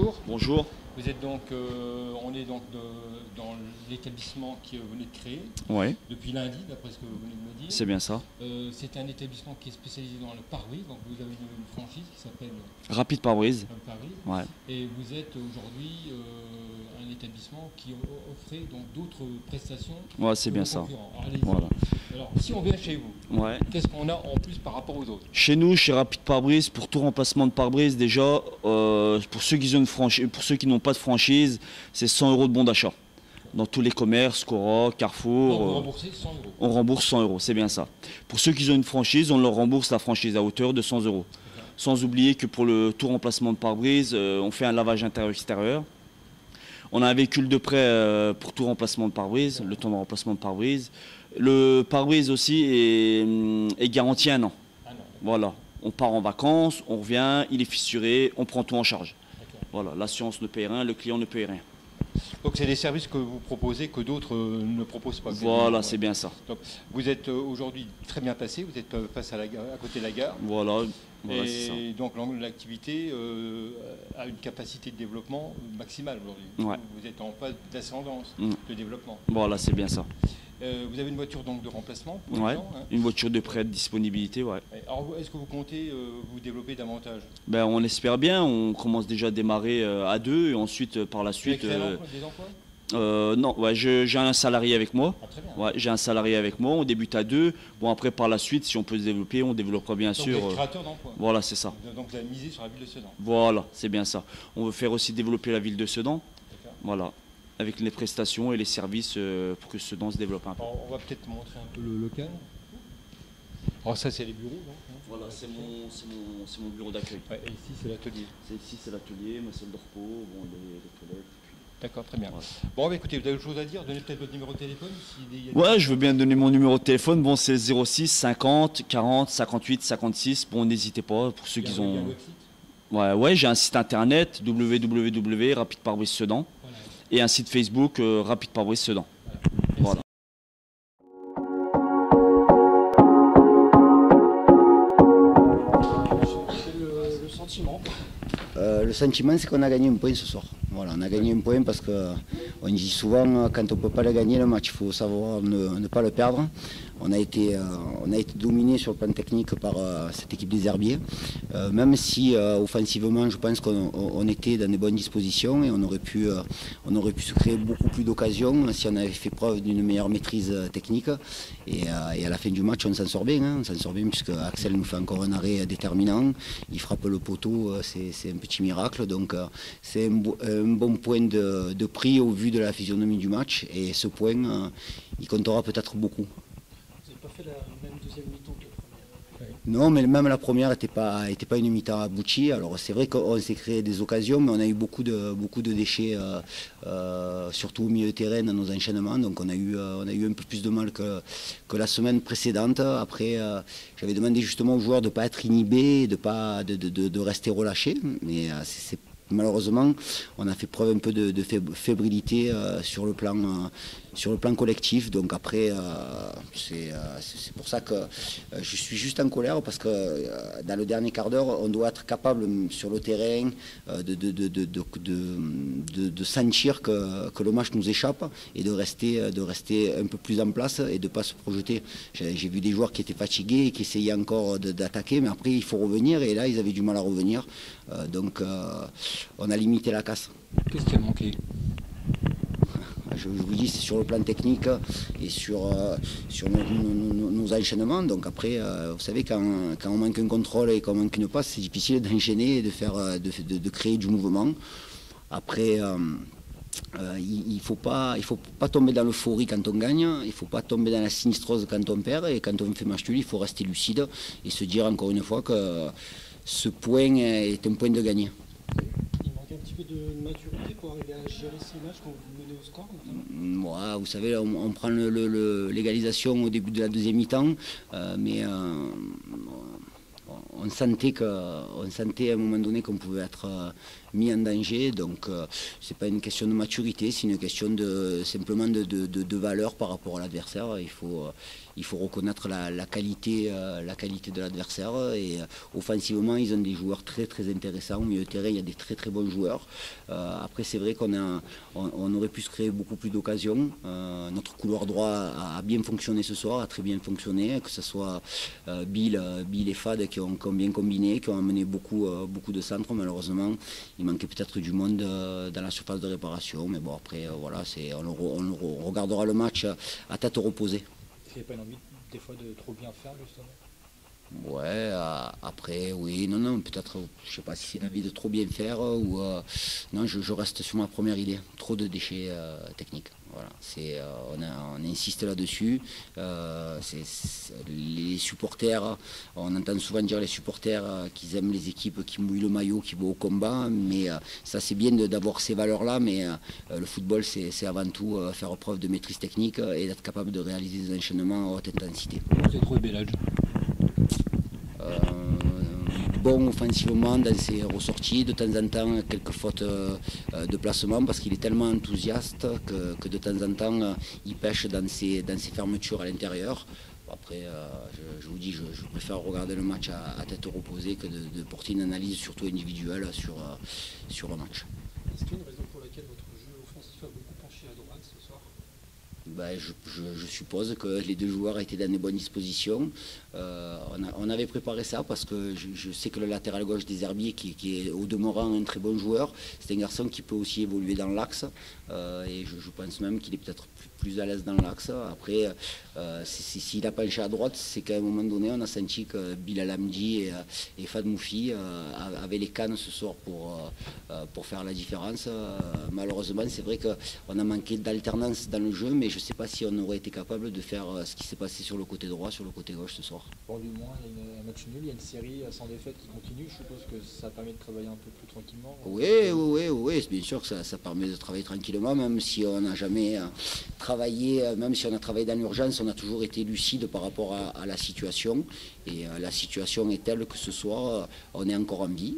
bonjour. Bonjour. Vous êtes donc, on est donc dans l'établissement que vous venez de créer Oui, depuis lundi, d'après ce que vous venez de me dire. c'est bien ça. C'est un établissement qui est spécialisé dans le pare-brise, donc vous avez une franchise qui s'appelle Rapide pare-brise. Pare-brise. Ouais. Et vous êtes aujourd'hui un établissement qui offrait donc d'autres prestations. Ouais, c'est que bien vos ça. concurrents. Alors, allez-y. Voilà. Alors, si on vient chez vous, Ouais. qu'est-ce qu'on a en plus par rapport aux autres? Chez nous, chez Rapide pare-brise, pour tout remplacement de pare-brise, déjà, pour ceux qui ont une franchise, pour ceux qui n'ont pas de franchise, c'est 100 € de bon d'achat. Dans tous les commerces, Cora, Carrefour. Donc, vous remboursez 100 €. On rembourse 100 €, c'est bien ça. Pour ceux qui ont une franchise, on leur rembourse la franchise à hauteur de 100 €. Sans oublier que pour le tout remplacement de pare-brise, on fait un lavage intérieur-extérieur. On a un véhicule de prêt pour tout remplacement de pare-brise, le temps de remplacement de pare-brise. Le pare-brise aussi est garanti 1 an. Ah non. Voilà. On part en vacances, on revient, il est fissuré, on prend tout en charge. Voilà, l'assurance ne paye rien, le client ne paye rien. Donc c'est des services que vous proposez que d'autres ne proposent pas. Voilà, c'est bien ça. Donc, vous êtes aujourd'hui très bien placé, vous êtes face à côté de la gare. Voilà, c'est ça. Et donc l'activité a une capacité de développement maximale aujourd'hui. Ouais. Vous êtes en phase d'ascendance de développement. Voilà, c'est bien ça. Vous avez une voiture donc de remplacement pour les Ouais, gens, hein. une voiture de prêt de disponibilité, ouais. Alors est-ce que vous comptez vous développer davantage? Ben, on espère bien, on commence déjà à démarrer à 2 et ensuite par la Vous avez suite... créé des emplois? Non, ouais, j'ai un salarié avec moi. Ah, très bien. Ouais, j'ai un salarié avec moi, on débute à 2. Bon, après par la suite, si on peut se développer, on développera bien Donc sûr. vous êtes créateur d'emplois. Voilà, c'est ça. Donc vous avez misé sur la ville de Sedan. Voilà, c'est bien ça. On veut faire aussi développer la ville de Sedan. D'accord. Voilà, avec les prestations et les services pour que Sedan se développe un peu. Alors, on va peut-être montrer un peu le local. Alors ça c'est les bureaux, donc, hein. Voilà, c'est mon bureau d'accueil. Ouais, et ici c'est l'atelier. Ici, c'est l'atelier, ma salle de repos, bon, les toilettes. D'accord, très bien. Voilà. Bon, bah, écoutez, vous avez autre chose à dire? Donnez peut-être votre numéro de téléphone. Ouais, je veux bien donner mon numéro de téléphone. Bon, c'est 06 50 40 58 56. Bon, n'hésitez pas pour ceux qui ont. Il y a votre site. Ouais, j'ai un site internet www.rapide pare-brise Sedan Voilà. et un site Facebook Rapide pare-brise Sedan. Merci. Voilà. Le sentiment. Le sentiment, c'est qu'on a gagné un point ce soir. Voilà, on a gagné un point parce qu'on dit souvent, quand on ne peut pas le gagner le match, il faut savoir ne pas le perdre. On a été dominé sur le plan technique par cette équipe des Herbiers, même si offensivement, je pense qu'on était dans de bonnes dispositions et on aurait pu se créer beaucoup plus d'occasions si on avait fait preuve d'une meilleure maîtrise technique. Et à la fin du match, on s'en sort bien. On s'en sort bien puisque Axel nous fait encore un arrêt déterminant. Il frappe le poteau, c'est un petit miracle. Donc c'est un bon point de prix au vu de la physionomie du match. Et ce point, il comptera peut-être beaucoup. Vous n'avez pas fait la même deuxième mi-temps que la première? Non, mais même la première n'était pas une mi-temps aboutie. Alors c'est vrai qu'on s'est créé des occasions, mais on a eu beaucoup de déchets, surtout au milieu de terrain dans nos enchaînements. Donc on a eu un peu plus de mal que la semaine précédente. Après, j'avais demandé justement aux joueurs de ne pas être inhibés, de rester relâchés. Mais malheureusement, on a fait preuve un peu de fébrilité sur le plan collectif. Donc après, c'est pour ça que je suis juste en colère parce que dans le dernier quart d'heure, on doit être capable sur le terrain de sentir que le match nous échappe et de rester un peu plus en place et de ne pas se projeter. J'ai vu des joueurs qui étaient fatigués et qui essayaient encore d'attaquer, mais après il faut revenir et là ils avaient du mal à revenir. Donc on a limité la casse. Qu'est-ce qui a manqué? Je vous dis, c'est sur le plan technique et sur nos enchaînements. Donc après, vous savez, quand on manque un contrôle et qu'on manque une passe, c'est difficile d'enchaîner et de créer du mouvement. Après, il ne faut pas tomber dans l'euphorie quand on gagne, il ne faut pas tomber dans la sinistrose quand on perd. Et quand on fait match nul, il faut rester lucide et se dire encore une fois que ce point est un point de gagner. Il manque un petit peu de maturité pour arriver à gérer ces matchs quand vous menez au score. Ouais, vous savez, on prend l'égalisation au début de la deuxième mi-temps, mais on sentait à un moment donné qu'on pouvait être mis en danger. Donc c'est pas une question de maturité, c'est une question simplement de valeur par rapport à l'adversaire. Il faut il faut reconnaître la qualité de l'adversaire. Et offensivement, ils ont des joueurs très très intéressants. Au milieu de terrain, il y a des très très bons joueurs. Après, c'est vrai on aurait pu se créer beaucoup plus d'occasions. Notre couloir droit a bien fonctionné ce soir, a très bien fonctionné, que ce soit Bill et Fad qui ont bien combiné, qui ont amené beaucoup de centres. Malheureusement, il manquait peut-être du monde dans la surface de réparation. Mais bon, après, voilà, on regardera le match à tête reposée. Est-ce qu'il n'y a pas une envie des fois de trop bien faire justement? Ouais, après, oui, non, peut-être, je sais pas si c'est l'envie de trop bien faire ou non, je reste sur ma première idée, trop de déchets techniques. Voilà, on insiste là-dessus. Les supporters, on entend souvent dire les supporters qu'ils aiment les équipes qui mouillent le maillot, qui vont au combat, mais ça c'est bien d'avoir ces valeurs-là, mais le football c'est avant tout faire preuve de maîtrise technique et d'être capable de réaliser des enchaînements à haute intensité. Comment vous avez trouvé Bellage? Bon offensivement dans ses ressorties, de temps en temps quelques fautes de placement parce qu'il est tellement enthousiaste que de temps en temps il pêche dans ses fermetures à l'intérieur. Après, je vous dis, je préfère regarder le match à tête reposée que de porter une analyse surtout individuelle sur le match. Est-ce qu'il y a une raison pour laquelle votre jeu offensif a beaucoup penché à droite ce soir? Ben, je suppose que les deux joueurs étaient dans de bonnes dispositions. On avait préparé ça parce que je sais que le latéral gauche des Herbiers, qui est au demeurant un très bon joueur, c'est un garçon qui peut aussi évoluer dans l'axe. Et je pense même qu'il est peut-être plus à l'aise dans l'axe. Après, s'il a penché à droite, c'est qu'à un moment donné, on a senti que Bilal Hamdi et Fad Moufi avaient les cannes ce soir pour faire la différence. Malheureusement, c'est vrai qu'on a manqué d'alternance dans le jeu, mais je ne sais pas si on aurait été capable de faire ce qui s'est passé sur le côté droit, sur le côté gauche ce soir. Bon, du moins, il y a un match nul, il y a une série sans défaite qui continue. Je suppose que ça permet de travailler un peu plus tranquillement. Oui, bien sûr que ça permet de travailler tranquillement, même si on n'a jamais travaillé, même si on a travaillé dans l'urgence, on a toujours été lucide par rapport à la situation. Et la situation est telle que ce soir, on est encore en vie.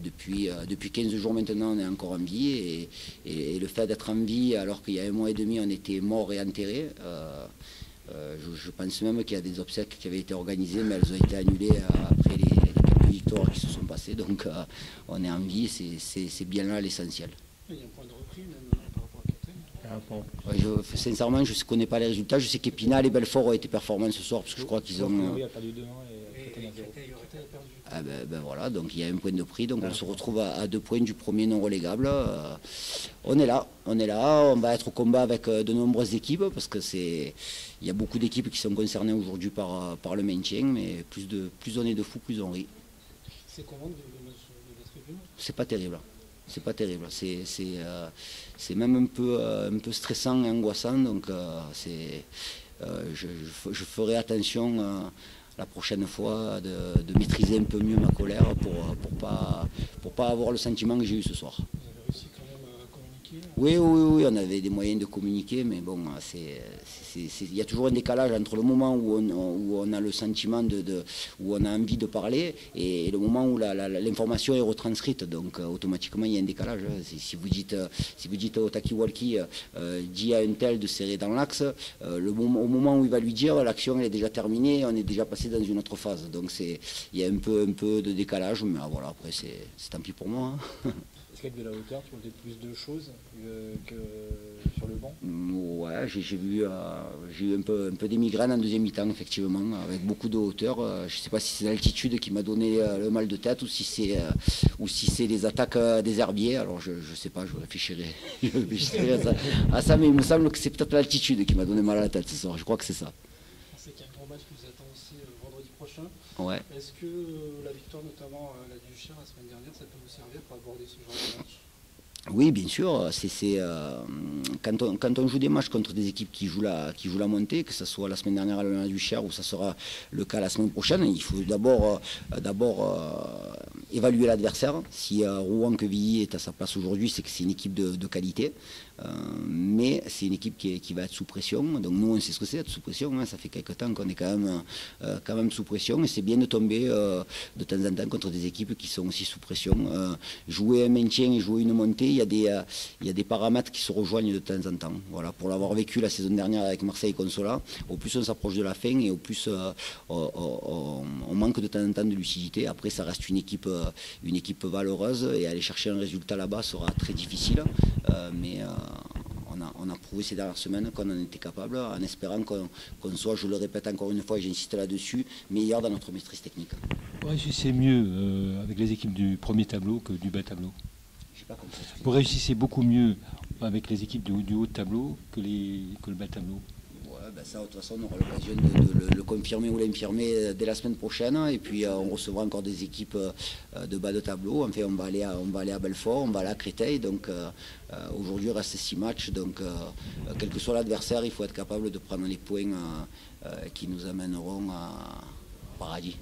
Depuis 15 jours maintenant, on est encore en vie. Et le fait d'être en vie, alors qu'il y a 1 mois et demi, on était mort et enterré, je pense même qu'il y a des obsèques qui avaient été organisées, mais elles ont été annulées après les quelques victoires qui se sont passées. Donc on est en vie, c'est bien là l'essentiel. Il y a un point de reprise même par rapport à Créteil. Sincèrement, je ne connais pas les résultats. Je sais qu'Épinal et Belfort ont été performants ce soir, parce que je crois qu'ils ont... Oui, a perdu 2-1 et Créteil a 0. Ah ben voilà, donc il y a un point de prix, donc on se retrouve à 2 points du premier non relégable. On est là, on va être au combat avec de nombreuses équipes, parce que il y a beaucoup d'équipes qui sont concernées aujourd'hui par le maintien, mais plus on est de fous, plus on rit. C'est comment de la tribune? C'est pas terrible. C'est pas terrible. C'est même un peu stressant et angoissant, donc je ferai attention la prochaine fois de maîtriser un peu mieux ma colère pour pas avoir le sentiment que j'ai eu ce soir. Vous avez réussi quand même à communiquer? Oui, on avait des moyens de communiquer, mais bon, il y a toujours un décalage entre le moment où on a le sentiment où on a envie de parler et le moment où l'information est retranscrite. Donc automatiquement, il y a un décalage. Si vous dites au talkie-walkie, dis à un tel de serrer dans l'axe, au moment où il va lui dire, l'action elle est déjà terminée, on est déjà passé dans une autre phase. Donc il y a un peu de décalage, mais voilà, après c'est tant pis pour moi. Hein. Est-ce qu'avec de la hauteur, tu vois peut-être plus de choses que sur le banc? Ouais, j'ai eu un peu des migraines en deuxième mi-temps, effectivement, avec beaucoup de hauteur. Je ne sais pas si c'est l'altitude qui m'a donné le mal de tête ou si c'est les attaques des herbiers. Alors je ne sais pas, je réfléchirai à ça, mais il me semble que c'est peut-être l'altitude qui m'a donné mal à la tête ce soir. Je crois que c'est ça. C'est qu'il y a un grand match qui vous attend aussi vendredi prochain. Ouais. Est-ce que la victoire, notamment à la Duchère la semaine dernière, ça peut vous servir pour aborder ce genre de match? Oui, bien sûr. Quand on joue des matchs contre des équipes qui jouent la montée, que ce soit la semaine dernière à la Duchère ou ça sera le cas la semaine prochaine, il faut d'abord évaluer l'adversaire. Si Rouen-Quevilly est à sa place aujourd'hui, c'est que c'est une équipe de qualité. Mais c'est une équipe qui va être sous pression. Donc nous, on sait ce que c'est être sous pression. Hein. Ça fait quelques temps qu'on est quand même sous pression. Et c'est bien de tomber de temps en temps contre des équipes qui sont aussi sous pression. Jouer un maintien et jouer une montée, il y a des paramètres qui se rejoignent de temps en temps. Voilà, pour l'avoir vécu la saison dernière avec Marseille et Consola, au plus on s'approche de la fin et au plus on manque de temps en temps de lucidité. Après, ça reste une équipe valeureuse et aller chercher un résultat là-bas sera très difficile. Mais on a prouvé ces dernières semaines qu'on en était capable, en espérant qu'on soit, je le répète encore une fois et j'insiste là-dessus, meilleur dans notre maîtrise technique. Vous réussissez mieux avec les équipes du premier tableau que du bas tableau? J'ai pas compris. Vous réussissez beaucoup mieux avec les équipes du haut tableau que le bas tableau? Ça, de toute façon, on aura l'occasion de le confirmer ou l'infirmer dès la semaine prochaine. Et puis, on recevra encore des équipes de bas de tableau. Enfin, on va aller à Belfort, on va aller à Créteil. Donc, aujourd'hui, il reste 6 matchs. Donc, quel que soit l'adversaire, il faut être capable de prendre les points qui nous amèneront au paradis.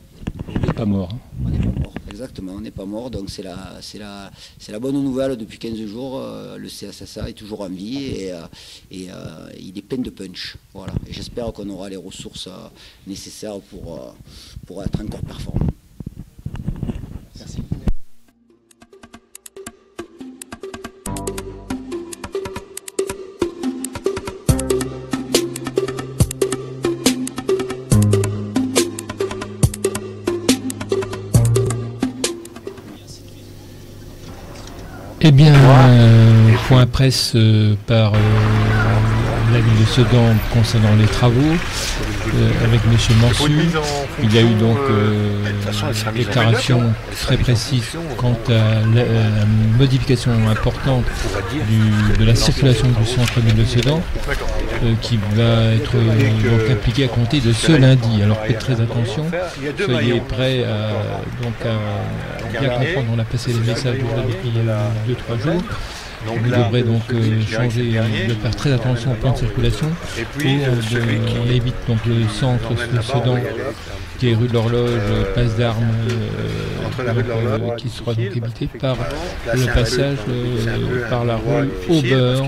On n'est pas mort. On n'est pas mort, exactement, on n'est pas mort. Donc c'est la bonne nouvelle depuis 15 jours. Le CSSA est toujours en vie et il est plein de punch. Voilà. Et j'espère qu'on aura les ressources nécessaires pour être encore performant. Merci. Eh bien, point presse par la ville de Sedan concernant les travaux avec M. Mansour. Il y a eu donc une déclaration très précise quant à la modification importante de la circulation du centre-ville de Sedan qui va être donc appliquée à compter de ce lundi. Alors faites très attention, soyez prêts à bien comprendre. On a passé les messages depuis 2-3 jours. Vous devrez donc changer, de faire très attention au plan de circulation. On évite donc le centre de Sedan, qui est rue de l'Horloge, place d'Armes, qui sera donc évité par le passage par la rue Aubert.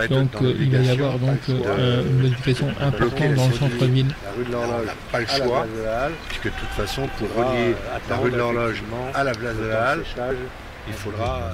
Donc il va y avoir donc une modification importante dans le centre-ville. On n'a pas le choix, puisque de toute façon, pour relier la rue de l'Horloge à la place de la Halle, il faudra